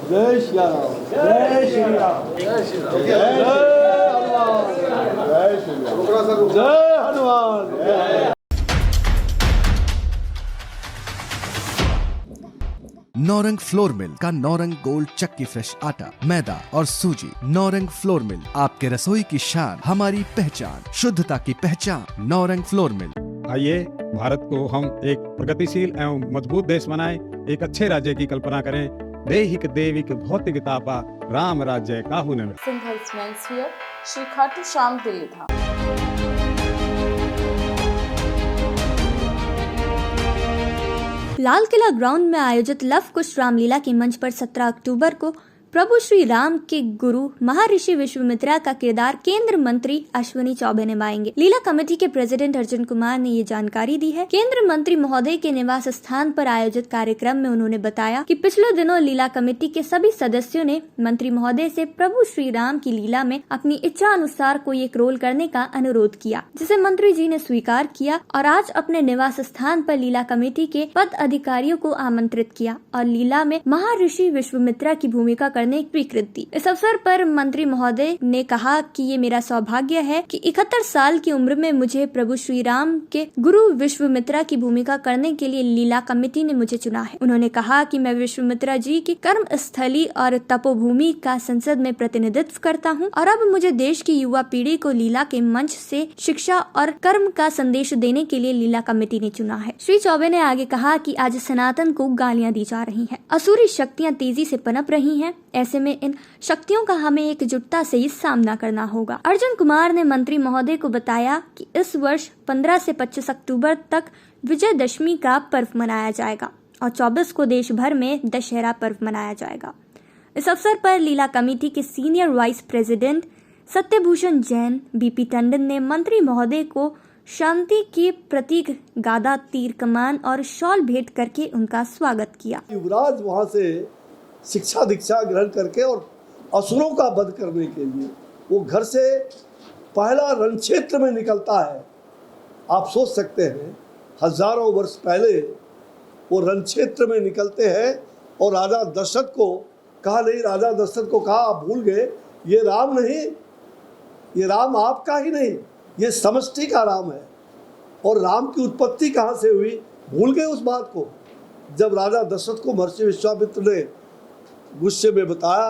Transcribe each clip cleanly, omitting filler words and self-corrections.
जय श्री राम, जय श्री राम, जय श्री राम, जय हनुमान, जय श्री राम, जय हनुमान। नौरंग फ्लोर मिल का नौरंग गोल्ड चक्की फ्रेश आटा, मैदा और सूजी। नौरंग फ्लोर मिल, आपके रसोई की शान, हमारी पहचान, शुद्धता की पहचान। Naurang flour mill. आइए भारत को हम एक प्रगतिशील एवं मजबूत देश बनाएं, एक अच्छे राज्य की कल्पना करें। दैहिक देविक भौतिकता पा राम राज्य काहू न मिले। सिंघल्स मेंसवेयर, श्री खाटू श्याम दिल्ली धाम। लाल किला ग्राउंड में आयोजित लव कुश रामलीला के मंच पर 17 अक्टूबर को प्रभु श्री राम के गुरु महर्षि विश्वामित्र का किरदार केंद्र मंत्री अश्विनी चौबे निभाएंगे। लीला कमेटी के प्रेसिडेंट अर्जुन कुमार ने ये जानकारी दी है। केंद्र मंत्री महोदय के निवास स्थान पर आयोजित कार्यक्रम में उन्होंने बताया कि पिछले दिनों लीला कमेटी के सभी सदस्यों ने मंत्री महोदय से प्रभु श्री राम की लीला में अपनी इच्छा अनुसार कोई एक रोल करने का अनुरोध किया, जिसे मंत्री जी ने स्वीकार किया और आज अपने निवास स्थान पर लीला कमेटी के पद अधिकारियों को आमंत्रित किया और लीला में महर्षि विश्वामित्र की भूमिका करने की स्वीकृति दी। इस अवसर पर मंत्री महोदय ने कहा कि ये मेरा सौभाग्य है कि 71 साल की उम्र में मुझे प्रभु श्री राम के गुरु विश्वामित्र की भूमिका करने के लिए लीला कमेटी ने मुझे चुना है। उन्होंने कहा कि मैं विश्वामित्र जी की कर्म स्थली और तपोभूमि का संसद में प्रतिनिधित्व करता हूँ और अब मुझे देश की युवा पीढ़ी को लीला के मंच से शिक्षा और कर्म का संदेश देने के लिए लीला कमेटी ने चुना है। श्री चौबे ने आगे कहा कि आज सनातन को गालियाँ दी जा रही है, असुरी शक्तियाँ तेजी से पनप रही है। ऐसे में इन शक्तियों का हमें एकजुटता से ही सामना करना होगा। अर्जुन कुमार ने मंत्री महोदय को बताया कि इस वर्ष 15 से 25 अक्टूबर तक विजयदशमी का पर्व मनाया जाएगा और 24 को देश भर में दशहरा पर्व मनाया जाएगा। इस अवसर पर लीला कमेटी के senior vice president Satyabhushan Jain, BP Tandon ने मंत्री महोदय को शांति के प्रतीक गादा, तीर कमान और शॉल भेंट करके उनका स्वागत किया। युवराज वहाँ से शिक्षा दीक्षा ग्रहण करके और असुरों का वध करने के लिए वो घर से पहला रण क्षेत्र में निकलता है। आप सोच सकते हैं हजारों वर्ष पहले वो रण क्षेत्र में निकलते हैं और राजा दशरथ को कहा, नहीं, राजा दशरथ को कहा आप भूल गए, ये राम नहीं, ये राम आपका ही नहीं, ये समष्टि का राम है। और राम की उत्पत्ति कहाँ से हुई, भूल गए उस बात को। जब राजा दशरथ को महर्षि विश्वामित्र ने गुस्से में बताया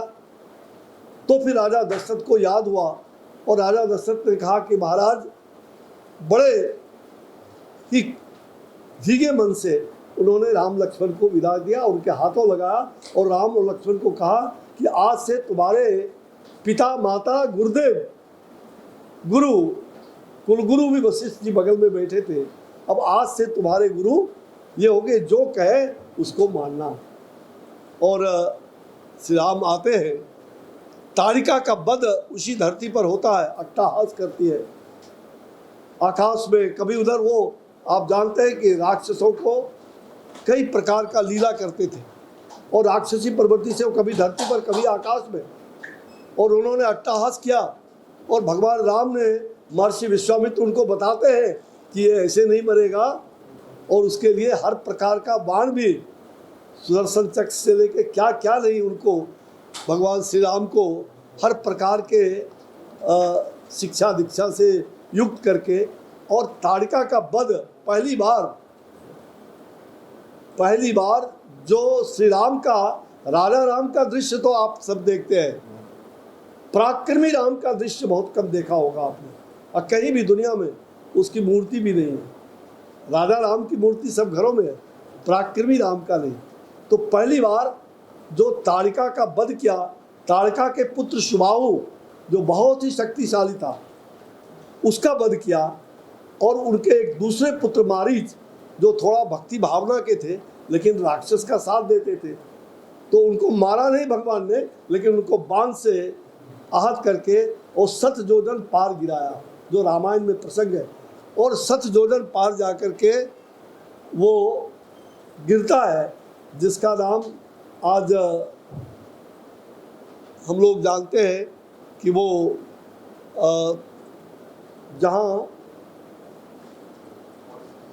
तो फिर राजा दशरथ को याद हुआ और राजा दशरथ ने कहा कि महाराज, बड़े ही धीगे मन से उन्होंने राम लक्ष्मण को विदा दिया, उनके हाथों लगाया और राम और लक्ष्मण को कहा कि आज से तुम्हारे पिता, माता, गुरुदेव, गुरु, कुलगुरु भी वशिष्ठ जी बगल में बैठे थे, अब आज से तुम्हारे गुरु ये हो गए, जो कहे उसको मानना। और श्री राम आते हैं, ताड़िका का वध उसी धरती पर होता है, अट्टहास करती है आकाश में। कभी उधर वो, आप जानते हैं कि राक्षसों को कई प्रकार का लीला करते थे और राक्षसी प्रवृत्ति से वो कभी धरती पर कभी आकाश में, और उन्होंने अट्टहास किया और भगवान राम ने, महर्षि विश्वामित्र उनको बताते हैं कि ये ऐसे नहीं मरेगा और उसके लिए हर प्रकार का बाण भी, सुदर्शन चक्र से लेके क्या क्या नहीं, उनको भगवान श्री राम को हर प्रकार के शिक्षा दीक्षा से युक्त करके, और ताड़िका का वध पहली बार जो श्री राम का, राजा राम का दृश्य तो आप सब देखते हैं, पराक्रमी राम का दृश्य बहुत कम देखा होगा आपने, और कहीं भी दुनिया में उसकी मूर्ति भी नहीं है। राजा राम की मूर्ति सब घरों में है, पराक्रमी राम का नहीं। तो पहली बार जो ताड़िका का वध किया, ताड़िका के पुत्र शुभाहु जो बहुत ही शक्तिशाली था, उसका वध किया, और उनके एक दूसरे पुत्र मारीच जो थोड़ा भक्ति भावना के थे लेकिन राक्षस का साथ देते थे, तो उनको मारा नहीं भगवान ने, लेकिन उनको बाण से आहत करके और 7 योजन पार गिराया, जो रामायण में प्रसंग है। और 7 योजन पार जा कर के वो गिरता है, जिसका नाम आज हम लोग जानते हैं कि वो जहाँ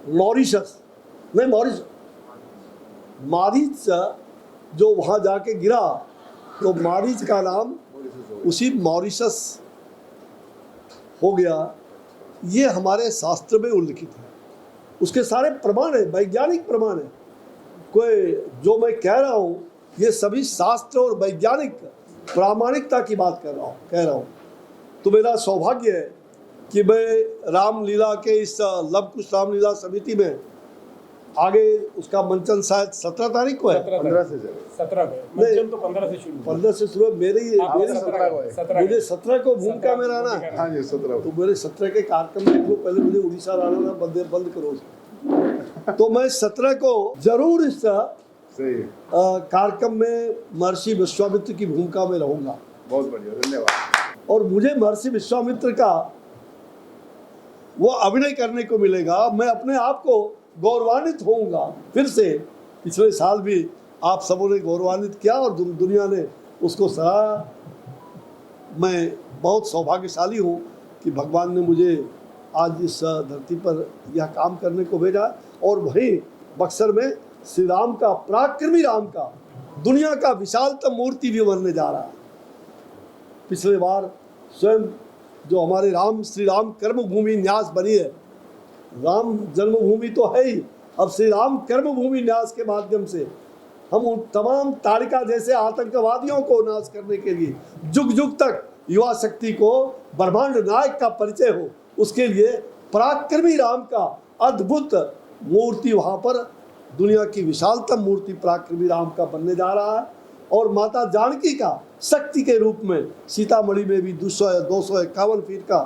मॉरिशस नहीं, मारीच जो वहाँ जाके गिरा तो मारीच का नाम उसी मॉरिशस हो गया। ये हमारे शास्त्र में उल्लिखित है, उसके सारे प्रमाण है, वैज्ञानिक प्रमाण है। कोई जो मैं कह रहा हूँ ये सभी शास्त्र और वैज्ञानिक प्रामाणिकता की बात कह रहा हूँ। तो मेरा सौभाग्य है कि मैं रामलीला के इस लव कुश रामलीला समिति में आगे उसका मंचन शायद 17 तारीख को है, 15 से 17 को मंचन तो 15 से शुरू 15 से शुरू। मुझे 17 को भूमिका में रहना है। हाँ जी 17 तो मेरे 17 के कार्यक्रम देख लो, पहले मुझे उड़ीसा रहना था, बंद करो। तो मैं 17 को जरूर इस सही कार्यक्रम में महर्षि विश्वामित्र की भूमिका में रहूंगा। बहुत बढ़िया, धन्यवाद। और मुझे महर्षि विश्वामित्र का वो अभिनय करने को मिलेगा, मैं अपने आप को गौरवान्वित होऊंगा। फिर से पिछले साल भी आप सबों ने गौरवान्वित किया और दुनिया ने उसको सराहा। मैं बहुत सौभाग्यशाली हूँ कि भगवान ने मुझे आज इस धरती पर यह काम करने को भेजा। और वहीं बक्सर में श्री राम का, पराक्रमी राम का, दुनिया का विशालतम मूर्ति भी बनने जा रहा है। पिछले बार स्वयं जो हमारे श्री राम कर्मभूमि न्यास बनी है, राम जन्मभूमि तो है ही, अब श्री राम कर्मभूमि न्यास के माध्यम से हम उन तमाम ताड़िका जैसे आतंकवादियों को नाश करने के लिए जुग जुग तक युवा शक्ति को ब्रह्मांड नायक का परिचय हो, उसके लिए पराक्रमी राम का अद्भुत मूर्ति वहाँ पर, दुनिया की विशालतम मूर्ति पराक्रमी राम का बनने जा रहा है। और माता जानकी का शक्ति के रूप में सीतामढ़ी में भी 251 फीट का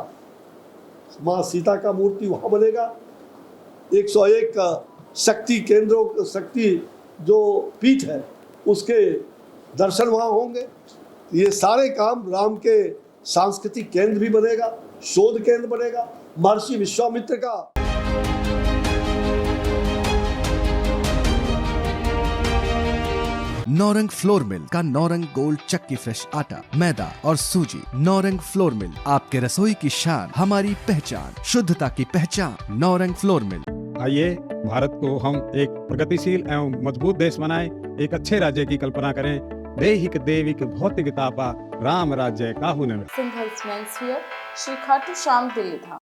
माँ सीता का मूर्ति वहाँ बनेगा। 101 शक्ति केंद्रों, शक्ति जो पीठ है उसके दर्शन वहाँ होंगे। ये सारे काम, राम के सांस्कृतिक केंद्र भी बनेगा, शोध केंद्र बनेगा महर्षि विश्वामित्र का। नौरंग फ्लोर मिल का नौरंग गोल्ड चक्की फ्रेश आटा, मैदा और सूजी। नौरंग फ्लोर मिल, आपके रसोई की शान, हमारी पहचान, शुद्धता की पहचान। Naurang flour mill. आइए भारत को हम एक प्रगतिशील एवं मजबूत देश बनाएं, एक अच्छे राज्य की कल्पना करें। देहिक देविक भौतिकता पा राम राज्य काहू न। सिंघल्स मेंस वियर, श्री खाटू श्याम दिल्ली धाम।